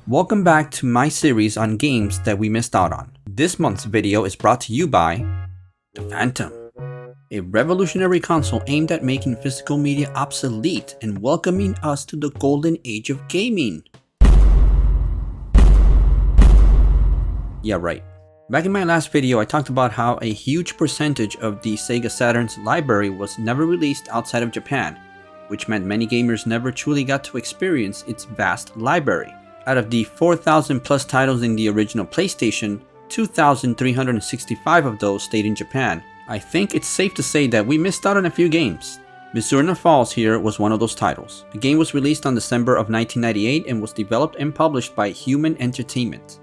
Welcome back to my series on games that we missed out on. This month's video is brought to you by the Phantom, a revolutionary console aimed at making physical media obsolete and welcoming us to the golden age of gaming. Yeah, right. Back in my last video, I talked about how a huge percentage of the Sega Saturn's library was never released outside of Japan, which meant many gamers never truly got to experience its vast library. Out of the 4,000 plus titles in the original PlayStation, 2,365 of those stayed in Japan. I think it's safe to say that we missed out on a few games. Mizzurna Falls here was one of those titles. The game was released on December of 1998 and was developed and published by Human Entertainment.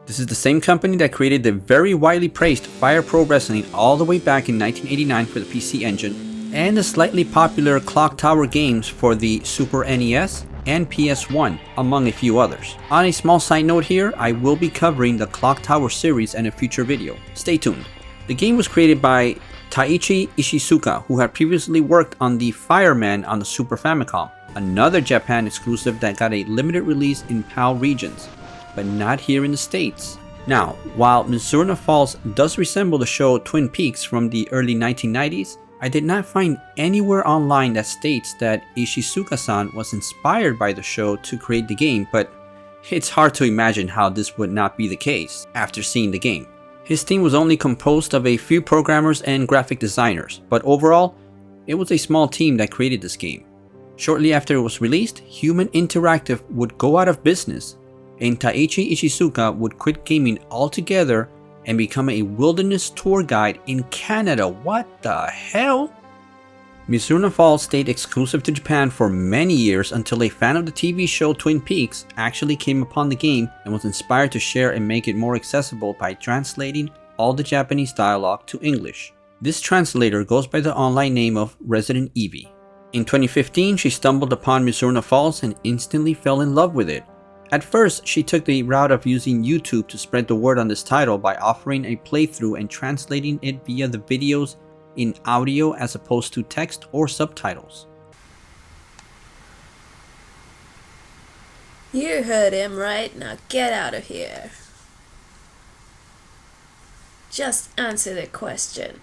This is the same company that created the very widely praised Fire Pro Wrestling all the way back in 1989 for the PC Engine, and the slightly popular Clock Tower games for the Super NES and PS1, among a few others. On a small side note here, I will be covering the Clock Tower series in a future video. Stay tuned. The game was created by Taiichi Ishizuka, who had previously worked on the Fireman on the Super Famicom, another Japan exclusive that got a limited release in PAL regions, but not here in the States. Now, while Mizzurna Falls does resemble the show Twin Peaks from the early 1990s, I did not find anywhere online that states that Ishizuka-san was inspired by the show to create the game, but it's hard to imagine how this would not be the case after seeing the game. His team was only composed of a few programmers and graphic designers, but overall, it was a small team that created this game. Shortly after it was released, Human Interactive would go out of business, and Taiichi Ishizuka would quit gaming altogether and become a wilderness tour guide in Canada. What the hell? Mizzurna Falls stayed exclusive to Japan for many years until a fan of the TV show Twin Peaks actually came upon the game and was inspired to share and make it more accessible by translating all the Japanese dialogue to English. This translator goes by the online name of Resident Evie. In 2015, she stumbled upon Mizzurna Falls and instantly fell in love with it. At first, she took the route of using YouTube to spread the word on this title by offering a playthrough and translating it via the videos in audio as opposed to text or subtitles. You heard him right, now get out of here. Just answer the question.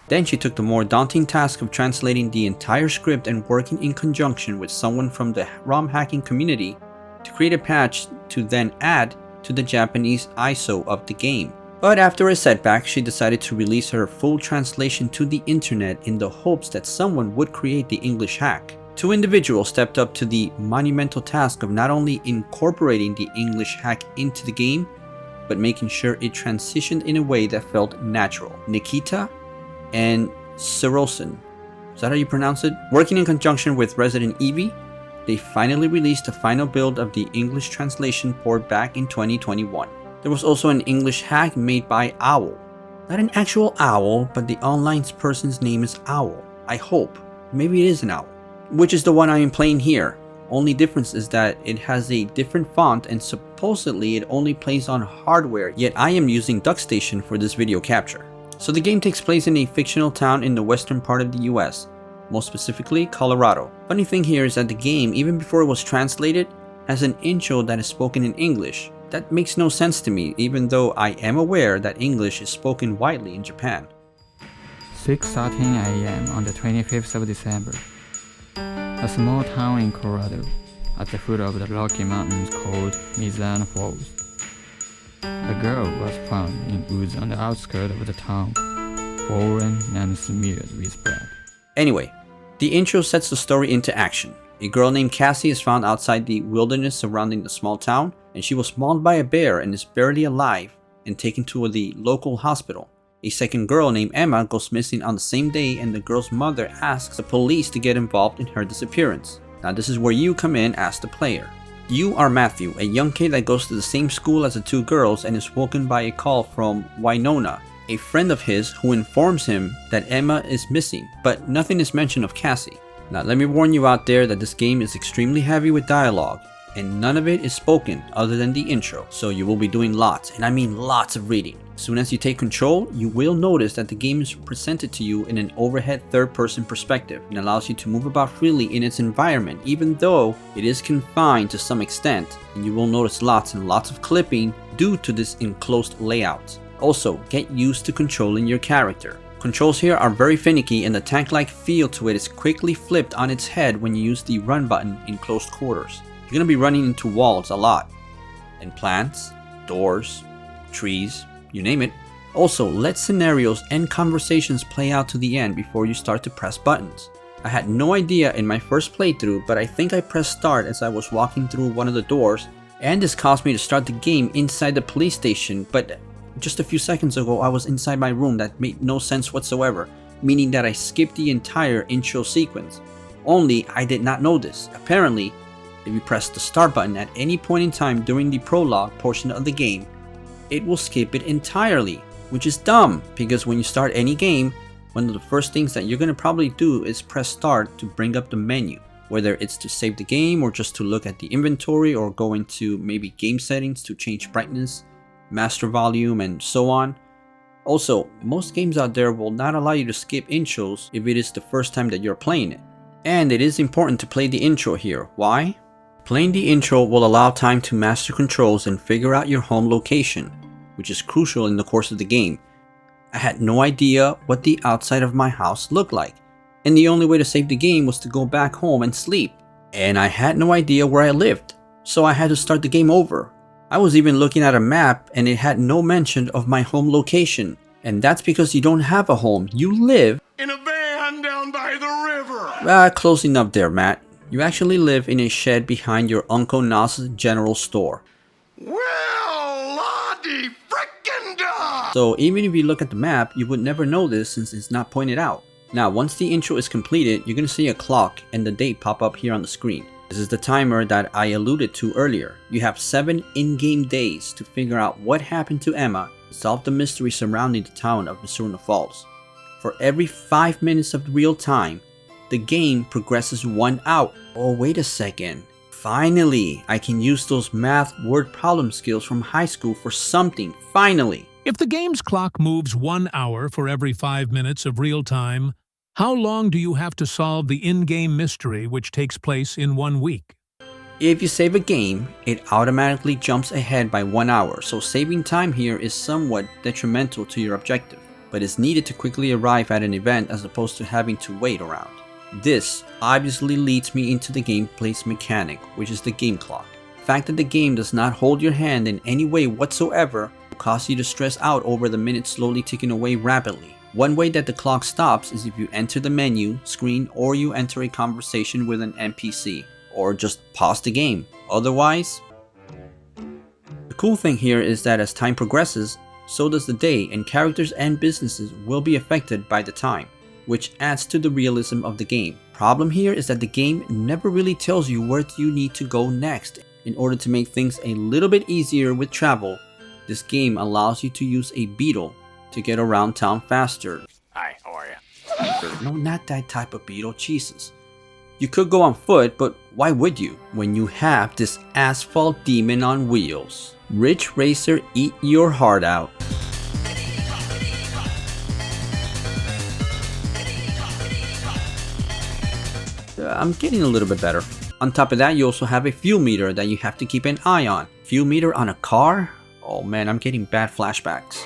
Then she took the more daunting task of translating the entire script and working in conjunction with someone from the ROM hacking community to create a patch to then add to the Japanese ISO of the game. But after a setback, she decided to release her full translation to the internet in the hopes that someone would create the English hack. Two individuals stepped up to the monumental task of not only incorporating the English hack into the game, but making sure it transitioned in a way that felt natural. Nikita and Sirosen. Is that how you pronounce it? Working in conjunction with Resident Evie, they finally released the final build of the English translation port back in 2021. There was also an English hack made by Owl. Not an actual owl, but the online person's name is Owl. I hope. Maybe it is an owl. Which is the one I am playing here. Only difference is that it has a different font and supposedly it only plays on hardware, yet I am using DuckStation for this video capture. So the game takes place in a fictional town in the western part of the US. Most specifically, Colorado. Funny thing here is that the game, even before it was translated, has an intro that is spoken in English. That makes no sense to me, even though I am aware that English is spoken widely in Japan. 6:13 a.m. on the 25th of December. A small town in Colorado, at the foot of the Rocky Mountains called Mizzurna Falls. A girl was found in woods on the outskirts of the town, fallen and smeared with blood. Anyway, the intro sets the story into action. A girl named Cassie is found outside the wilderness surrounding the small town, and she was mauled by a bear and is barely alive and taken to the local hospital. A second girl named Emma goes missing on the same day, and the girl's mother asks the police to get involved in her disappearance. Now this is where you come in as the player. You are Matthew, a young kid that goes to the same school as the two girls and is woken by a call from Winona, a friend of his who informs him that Emma is missing, but nothing is mentioned of Cassie. Now let me warn you out there that this game is extremely heavy with dialogue. and none of it is spoken other than the intro, so you will be doing lots, and I mean lots of reading. As soon as you take control, you will notice that the game is presented to you in an overhead third-person perspective and allows you to move about freely in its environment, even though it is confined to some extent, and you will notice lots and lots of clipping due to this enclosed layout. Also, get used to controlling your character. Controls here are very finicky, and the tank-like feel to it is quickly flipped on its head when you use the run button in close quarters. You're going to be running into walls a lot, and plants, doors, trees, you name it. Also, let scenarios and conversations play out to the end before you start to press buttons. I had no idea in my first playthrough, but I think I pressed start as I was walking through one of the doors, and this caused me to start the game inside the police station, but just a few seconds ago I was inside my room. That made no sense whatsoever, meaning that I skipped the entire intro sequence. Only I did not know this. Apparently, if you press the start button at any point in time during the prologue portion of the game, it will skip it entirely, which is dumb because when you start any game, one of the first things that you're going to probably do is press start to bring up the menu, whether it's to save the game or just to look at the inventory or go into maybe game settings to change brightness, master volume, and so on. Also, most games out there will not allow you to skip intros if it is the first time that you're playing it. And it is important to play the intro here. Why? Playing the intro will allow time to master controls and figure out your home location, which is crucial in the course of the game. I had no idea what the outside of my house looked like, and the only way to save the game was to go back home and sleep. And I had no idea where I lived, so I had to start the game over. I was even looking at a map and it had no mention of my home location. And that's because you don't have a home, you live in a van down by the river. Close enough there, Matt. You actually live in a shed behind your Uncle Nas's general store. Well, Lottie frickin' da! So even if you look at the map, you would never know this since it's not pointed out. Now, once the intro is completed, you're gonna see a clock and the date pop up here on the screen. This is the timer that I alluded to earlier. You have 7 in-game days to figure out what happened to Emma and solve the mystery surrounding the town of Mizzurna Falls. For every 5 minutes of real time, the game progresses 1 out. Oh, wait a second. Finally, I can use those math word problem skills from high school for something. Finally. If the game's clock moves 1 hour for every 5 minutes of real time, how long do you have to solve the in-game mystery which takes place in 1 week? If you save a game, it automatically jumps ahead by 1 hour, so saving time here is somewhat detrimental to your objective, but is needed to quickly arrive at an event as opposed to having to wait around. This obviously leads me into the gameplay's mechanic, which is the game clock. The fact that the game does not hold your hand in any way whatsoever will cause you to stress out over the minutes slowly ticking away rapidly. One way that the clock stops is if you enter the menu screen or you enter a conversation with an NPC, or just pause the game. Otherwise, the cool thing here is that as time progresses, so does the day, and characters and businesses will be affected by the time, which adds to the realism of the game. Problem here is that the game never really tells you where you need to go next. In order to make things a little bit easier with travel, this game allows you to use a beetle to get around town faster. Hi, how are you? No, not that type of beetle, Jesus. You could go on foot, but why would you when you have this asphalt demon on wheels? Rich Racer, eat your heart out. I'm getting a little bit better. On top of that, you also have a fuel meter that you have to keep an eye on. Fuel meter on a car? Oh man, I'm getting bad flashbacks.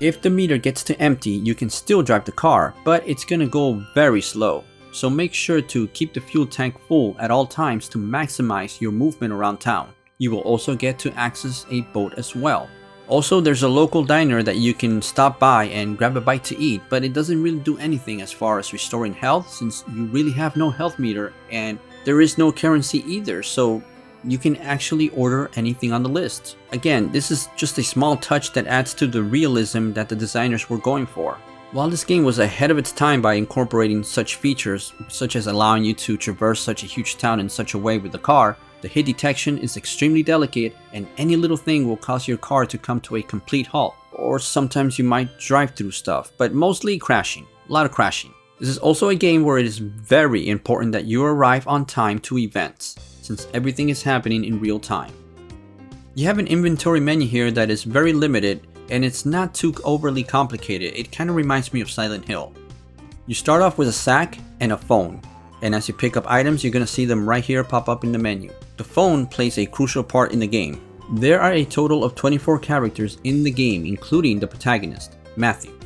If the meter gets to empty, you can still drive the car, but it's gonna go very slow. So make sure to keep the fuel tank full at all times to maximize your movement around town. You will also get to access a boat as well. Also, there's a local diner that you can stop by and grab a bite to eat, but it doesn't really do anything as far as restoring health since you really have no health meter and there is no currency either, so you can actually order anything on the list. Again, this is just a small touch that adds to the realism that the designers were going for. While this game was ahead of its time by incorporating such features, such as allowing you to traverse such a huge town in such a way with the car, the hit detection is extremely delicate and any little thing will cause your car to come to a complete halt. Or sometimes you might drive through stuff, but mostly crashing. A lot of crashing. This is also a game where it is very important that you arrive on time to events, since everything is happening in real time. You have an inventory menu here that is very limited, and it's not too overly complicated. It kind of reminds me of Silent Hill. You start off with a sack and a phone, and as you pick up items, you're going to see them right here pop up in the menu. The phone plays a crucial part in the game. There are a total of 24 characters in the game, including the protagonist, Matthew.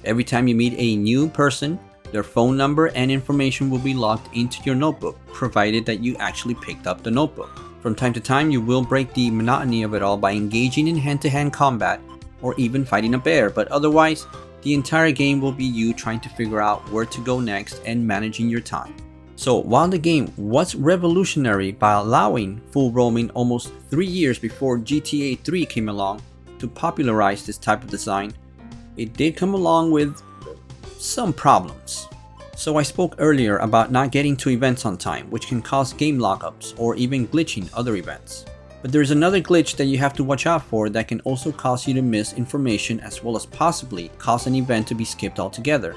Every time you meet a new person, their phone number and information will be logged into your notebook, provided that you actually picked up the notebook. From time to time, you will break the monotony of it all by engaging in hand-to-hand combat or even fighting a bear, but otherwise, the entire game will be you trying to figure out where to go next and managing your time. So while the game was revolutionary by allowing full roaming almost 3 years before GTA 3 came along to popularize this type of design, it did come along with some problems. So I spoke earlier about not getting to events on time, which can cause game lockups or even glitching other events. But there's another glitch that you have to watch out for that can also cause you to miss information as well as possibly cause an event to be skipped altogether.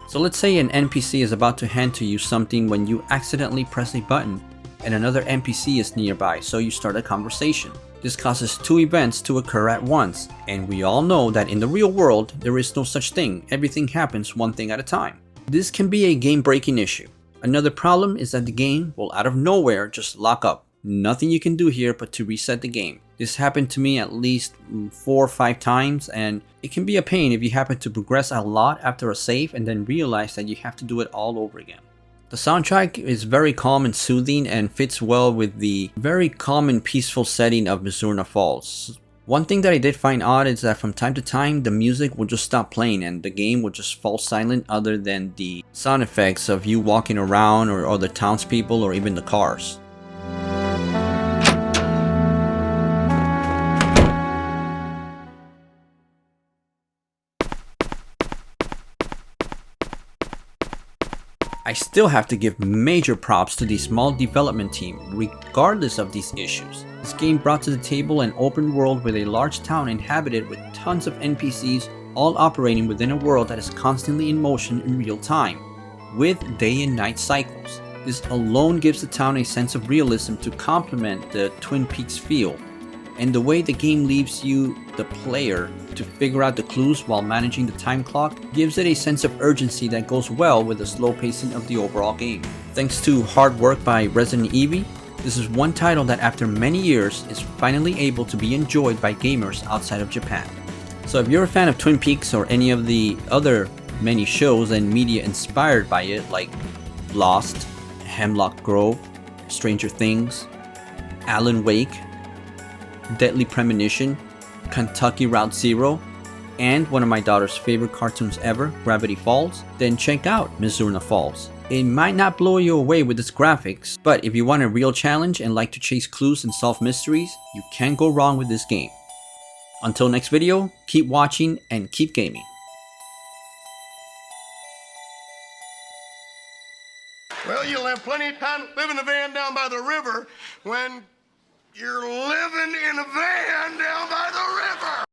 So let's say an NPC is about to hand to you something when you accidentally press a button and another NPC is nearby, so you start a conversation. This causes 2 events to occur at once, and we all know that in the real world, there is no such thing. Everything happens one thing at a time. This can be a game-breaking issue. Another problem is that the game will out of nowhere just lock up. Nothing you can do here but to reset the game. This happened to me at least 4 or 5 times, and it can be a pain if you happen to progress a lot after a save and then realize that you have to do it all over again. The soundtrack is very calm and soothing and fits well with the very calm and peaceful setting of Mizzurna Falls. One thing that I did find odd is that from time to time the music will just stop playing and the game will just fall silent other than the sound effects of you walking around or other townspeople or even the cars. I still have to give major props to the small development team regardless of these issues. This game brought to the table an open world with a large town inhabited with tons of NPCs all operating within a world that is constantly in motion in real time, with day and night cycles. This alone gives the town a sense of realism to complement the Twin Peaks feel, and the way the game leaves you, the player, to figure out the clues while managing the time clock gives it a sense of urgency that goes well with the slow pacing of the overall game. Thanks to hard work by Resident Evie, this is one title that after many years is finally able to be enjoyed by gamers outside of Japan. So if you're a fan of Twin Peaks or any of the other many shows and media inspired by it like Lost, Hemlock Grove, Stranger Things, Alan Wake, Deadly Premonition, Kentucky Route Zero, and one of my daughter's favorite cartoons ever, Gravity Falls, then check out Mizzurna Falls. It might not blow you away with its graphics, but if you want a real challenge and like to chase clues and solve mysteries, you can't go wrong with this game. Until next video, keep watching and keep gaming. Well, you'll have plenty of time to live in a van down by the river when you're living in a van down by the river.